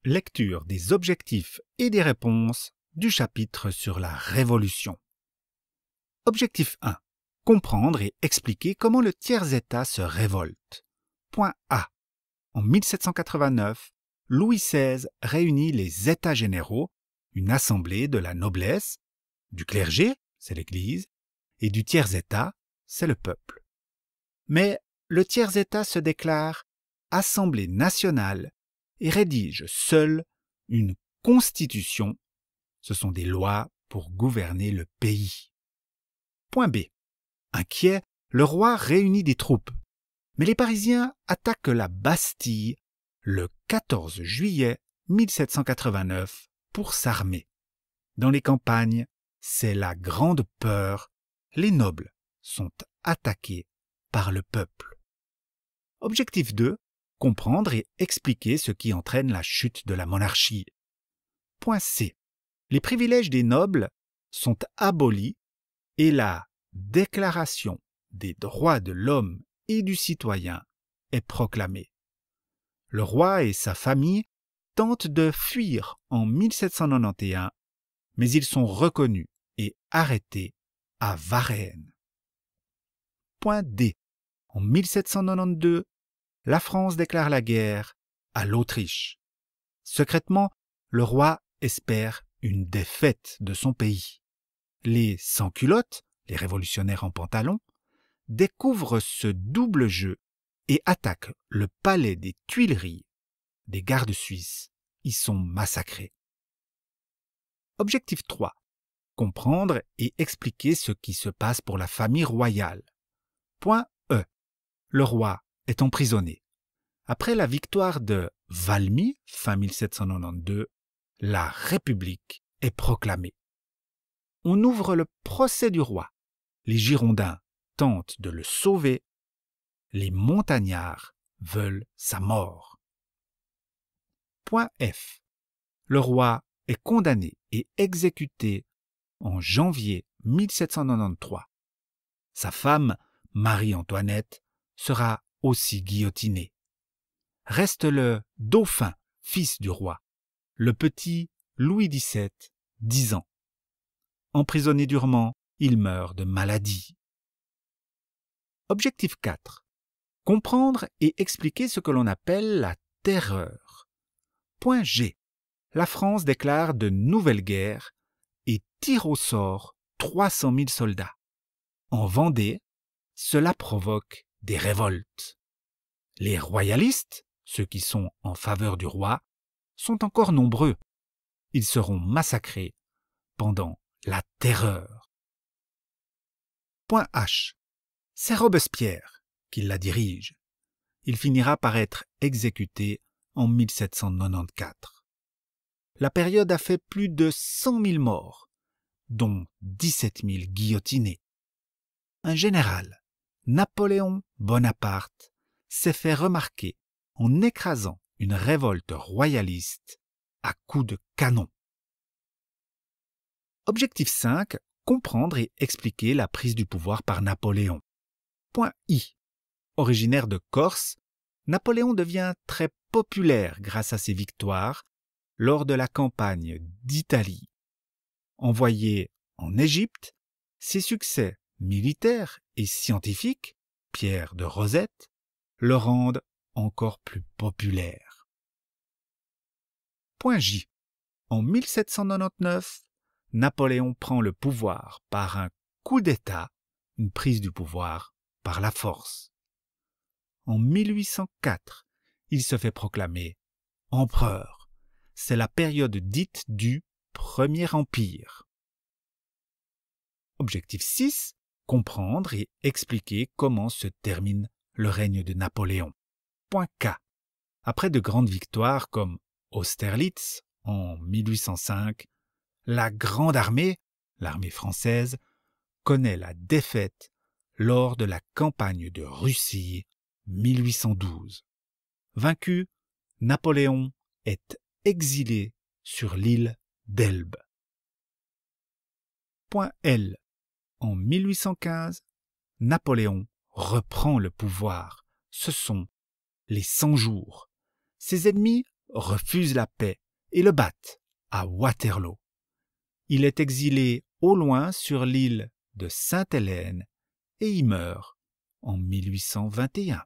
Lecture des objectifs et des réponses du chapitre sur la Révolution. Objectif 1. Comprendre et expliquer comment le tiers-État se révolte. Point A. En 1789, Louis XVI réunit les États généraux, une assemblée de la noblesse, du clergé, c'est l'Église, et du tiers-État, c'est le peuple. Mais le tiers-État se déclare Assemblée nationale et rédige seul une constitution. Ce sont des lois pour gouverner le pays. Point B. Inquiet, le roi réunit des troupes. Mais les Parisiens attaquent la Bastille le 14 juillet 1789 pour s'armer. Dans les campagnes, c'est la grande peur. Les nobles sont attaqués par le peuple. Objectif 2. Comprendre et expliquer ce qui entraîne la chute de la monarchie. Point C. Les privilèges des nobles sont abolis et la Déclaration des droits de l'homme et du citoyen est proclamée. Le roi et sa famille tentent de fuir en 1791, mais ils sont reconnus et arrêtés à Varennes. Point D. En 1792, la France déclare la guerre à l'Autriche. Secrètement, le roi espère une défaite de son pays. Les sans-culottes, les révolutionnaires en pantalon, découvrent ce double jeu et attaquent le palais des Tuileries. Des gardes suisses y sont massacrés. Objectif 3. Comprendre et expliquer ce qui se passe pour la famille royale. Point E. Le roi est emprisonné. Après la victoire de Valmy, fin 1792, la République est proclamée. On ouvre le procès du roi. Les Girondins tentent de le sauver. Les montagnards veulent sa mort. Point F. Le roi est condamné et exécuté en janvier 1793. Sa femme, Marie-Antoinette, sera aussi guillotinée. Reste le dauphin, fils du roi, le petit Louis XVII, 10 ans. Emprisonné durement, il meurt de maladie. Objectif 4. Comprendre et expliquer ce que l'on appelle la terreur. Point G. La France déclare de nouvelles guerres et tire au sort 300 000 soldats. En Vendée, cela provoque des révoltes. Les royalistes, ceux qui sont en faveur du roi, sont encore nombreux. Ils seront massacrés pendant la Terreur. Point H. C'est Robespierre qui la dirige. Il finira par être exécuté en 1794. La période a fait plus de 100 000 morts, dont 17 000 guillotinés. Un général, Napoléon Bonaparte, s'est fait remarquer en écrasant une révolte royaliste à coups de canon. Objectif 5. Comprendre et expliquer la prise du pouvoir par Napoléon. Point I. Originaire de Corse, Napoléon devient très populaire grâce à ses victoires lors de la campagne d'Italie. Envoyé en Égypte, ses succès militaires et scientifiques, Pierre de Rosette, le rendent encore plus populaire. Point J. En 1799, Napoléon prend le pouvoir par un coup d'État, une prise du pouvoir par la force. En 1804, il se fait proclamer empereur. C'est la période dite du Premier Empire. Objectif 6. Comprendre et expliquer comment se termine le règne de Napoléon. Point K. Après de grandes victoires comme Austerlitz en 1805, la Grande Armée, l'armée française, connaît la défaite lors de la campagne de Russie 1812. Vaincu, Napoléon est exilé sur l'île d'Elbe. Point L. En 1815, Napoléon reprend le pouvoir. Ce sont les 100 jours. Ses ennemis refusent la paix et le battent à Waterloo. Il est exilé au loin sur l'île de Sainte-Hélène et y meurt en 1821.